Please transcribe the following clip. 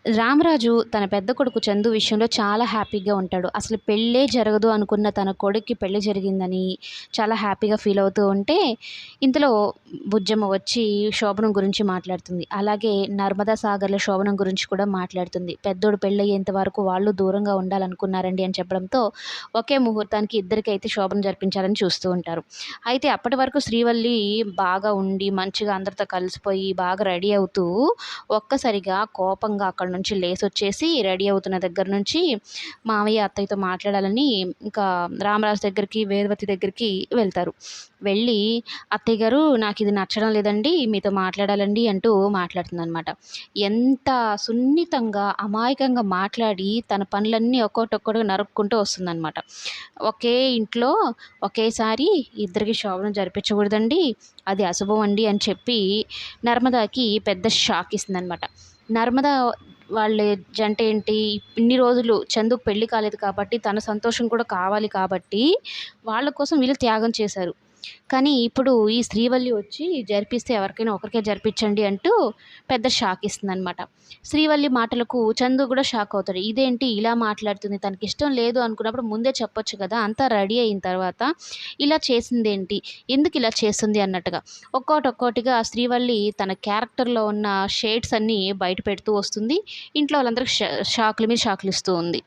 రామరాజు తన పెద్ద కొడుకు చందు విషయంలో చాలా హ్యాపీగా ఉంటాడు. అసలు పెళ్ళే జరగదు అనుకున్న తన కొడుక్కి పెళ్లి జరిగిందని చాలా హ్యాపీగా ఫీల్ అవుతూ ఉంటే, ఇంతలో బుజ్జమ్మ వచ్చి శోభనం గురించి మాట్లాడుతుంది. అలాగే నర్మదా సాగర్‌లో శోభనం గురించి కూడా మాట్లాడుతుంది. పెద్దోడు పెళ్ళయ్యేంత వరకు వాళ్ళు దూరంగా ఉండాలనుకున్నారండి అని చెప్పడంతో, ఒకే ముహూర్తానికి ఇద్దరికైతే శోభనం జరిపించాలని చూస్తూ ఉంటారు. అయితే అప్పటి వరకు శ్రీవల్లి బాగా ఉండి, మంచిగా అందరితో కలిసిపోయి, బాగా రెడీ అవుతూ ఒక్కసారిగా కోపంగా అక్కడి నుంచి లేసొచ్చేసి రెడీ అవుతున్న దగ్గర నుంచి మావయ్య, అత్తయ్యతో మాట్లాడాలని ఇంకా రామరాజు దగ్గరికి, వేదవతి దగ్గరికి వెళ్తారు. వెళ్ళి "అత్తయ్య గారు నాకిది నచ్చడం లేదండి. మీతో మాట్లాడాలండి" అంటూ మాట్లాడుతుందనమాట. ఎంత సున్నితంగా, అమాయకంగా మాట్లాడి తన పనులన్నీ ఒక్కోటొక్కటిగా నరుక్కుంటూ వస్తుందనమాట. ఒకే ఇంట్లో ఒకేసారి ఇద్దరికి శోభనం జరిపించకూడదండి. అది అశుభం అండి అని చెప్పి నర్మదాకి పెద్ద షాక్ ఇస్తుందనమాట. నర్మదా వాళ్ళ జంట ఏంటి, ఇన్ని రోజులు చందుకు పెళ్లి కాలేదు కాబట్టి తన సంతోషం కూడా కావాలి కాబట్టి వాళ్ళ కోసం వీళ్ళు త్యాగం చేశారు. కానీ ఇప్పుడు ఈ శ్రీవల్లి వచ్చి జరిపిస్తే ఎవరికైనా ఒకరికే జరిపించండి అంటూ పెద్ద షాక్ ఇస్తుందనమాట. శ్రీవల్లి మాటలకు చందు కూడా షాక్ అవుతాడు. ఇదేంటి ఇలా మాట్లాడుతుంది, తనకిష్టం లేదు అనుకున్నప్పుడు ముందే చెప్పొచ్చు కదా! అంతా రెడీ అయిన తర్వాత ఇలా చేసిందేంటి? ఎందుకు ఇలా చేస్తుంది అన్నట్టుగా. ఒక్కోటొక్కోటిగా శ్రీవల్లి తన క్యారెక్టర్‌లో ఉన్న షేడ్స్ అన్నీ బయట పెడుతూ వస్తుంది. ఇంట్లో వాళ్ళందరికి షాకుల మీద షాకులు ఇస్తూ ఉంది.